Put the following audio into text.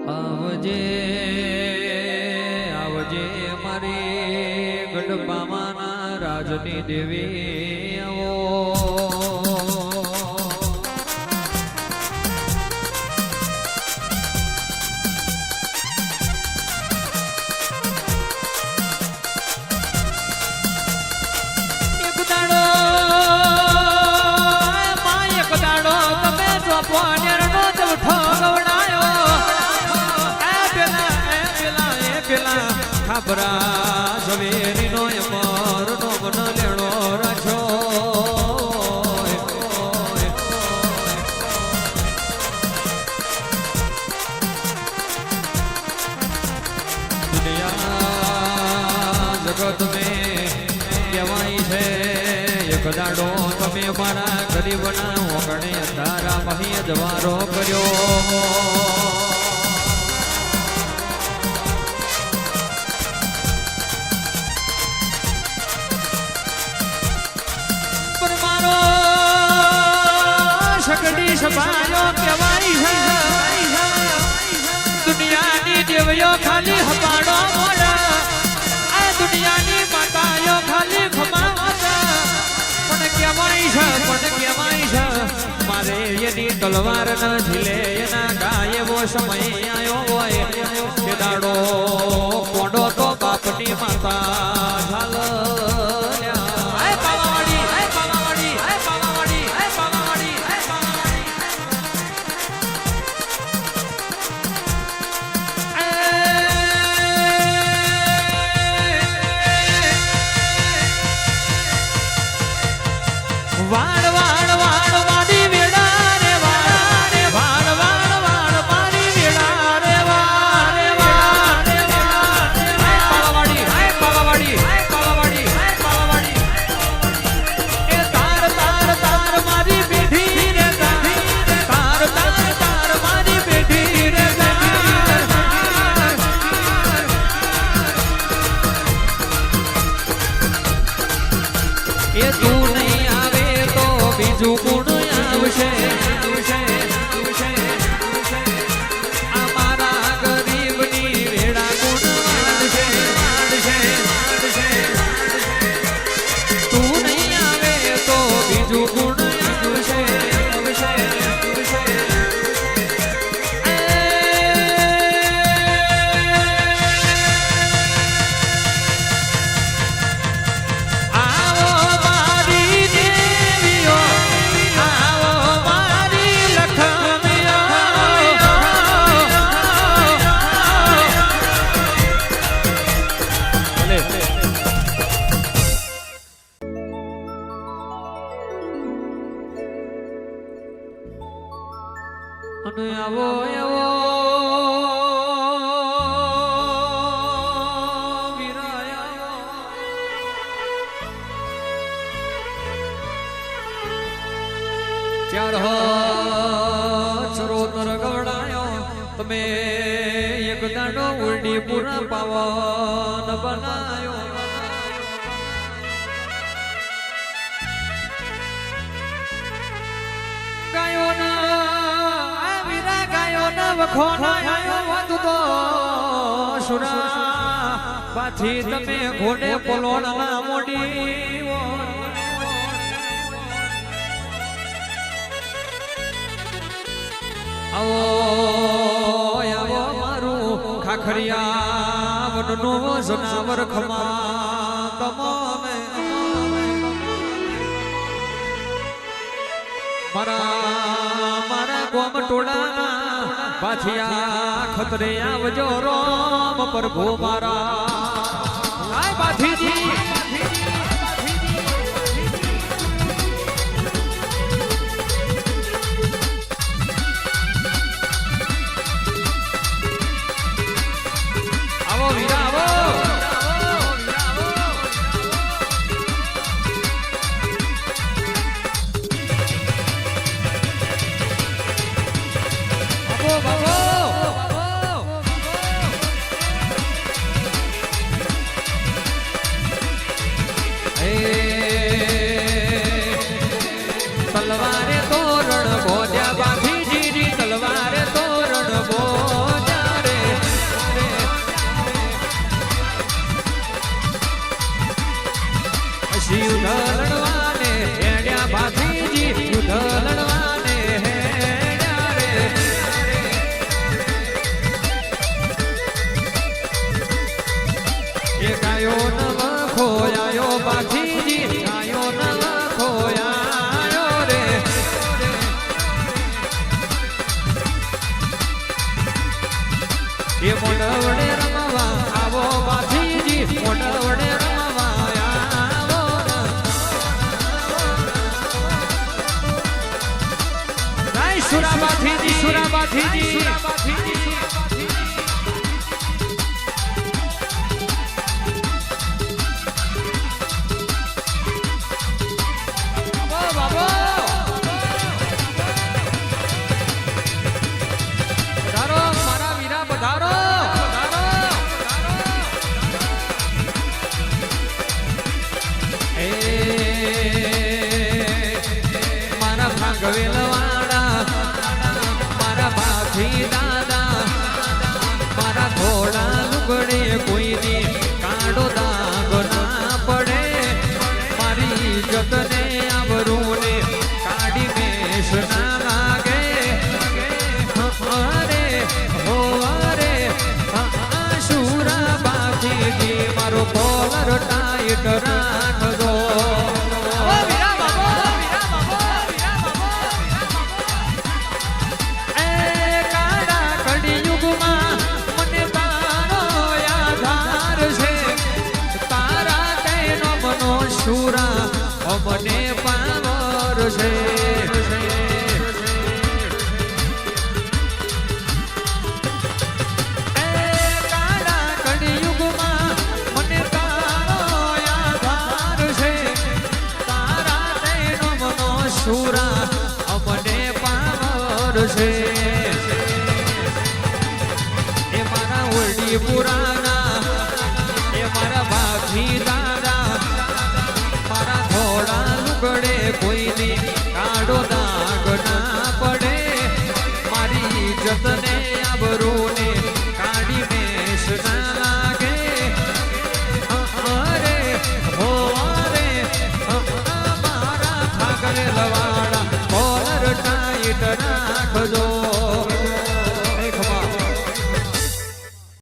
આવજે આવજે મારી ગઢપામાના રાજની દેવી આવો ખબરા ઝવેરી નો અમર નો મન લેણો રાજો દુનિયા જગત મેં કહેવાય છે એક દાડો તમે મારા ગરીબના ઓગણે તારા મહી જવારો કર્યો શકડી સભાયો કહેવાય છે દુનિયાની દેવીઓ ખાલી હપાડો મોડા આ દુનિયાની માતાઓ ખાલી ખમાવા પણ કહેવાય છે મારે એની તલવાર ન ઝીલે એના ગાય એવો સમય આવ્યો હોય કે દાડો કોડો તો બાપની માતા ઝાલ એ તું નહીં આવે તો બીજું કોણ આવશે અમારા ગરીબની વેડા કોણ વાળશે તું નહીં આવે તો બીજું કોણ આવશે અને આવો આવો વિરાયા ચાર ચરોતર ગવડાયો તમે એક દાડો ઉલડી પૂરા પાવન બનાયો ગાયો ના વખોનો આયો વધતો સુરા પાછી તમે ઘોડે પોલોણના મોડી આવો આવો મારું ખાખરિયા વનનું જનાવર ખમા તમામે મારા ગોમ ટોળા પાછિયા ખતરે આવજો રોમ પ્રભુ મારા પાછીજી આવો વીરા આવો તલવારે તોરણ બોજા બાંધી જીરી તલવારે તોરણ બોજા એ મોઢવડે રમવા આવો બાથીજી મોઢવડે રમવા આવો જય સુરાબાથીજી સુરાબાથીજી મારા ભાભી દાદા મારા ઘોડા લુગડે કોઈની કાળો દાગ ના પડે મારી ઇજ્જતને આબરૂને કાઢી મેશ ના લાગે અરે હો અરે શુરા બાજીજી મારો કોલર ટાઈટ રાખજો સુરા અમને પાવર છે કાળા કળિયુગમાં મને તારો આધાર છે તારા તેનો મનો સુરા અમને પાવર છે એ મારા ઓરડી પુરાના એ મારા ભાભી દાદા મારા ઘોડા લુગડે કોઈની કાળો દાગ ના પડે મારી ઇજ્જતને આબરૂને કાઢી મેશ ના લાગે અરે હો અરે મારા ભાગરે લવાડા કોલર ટાઈટ રાખજો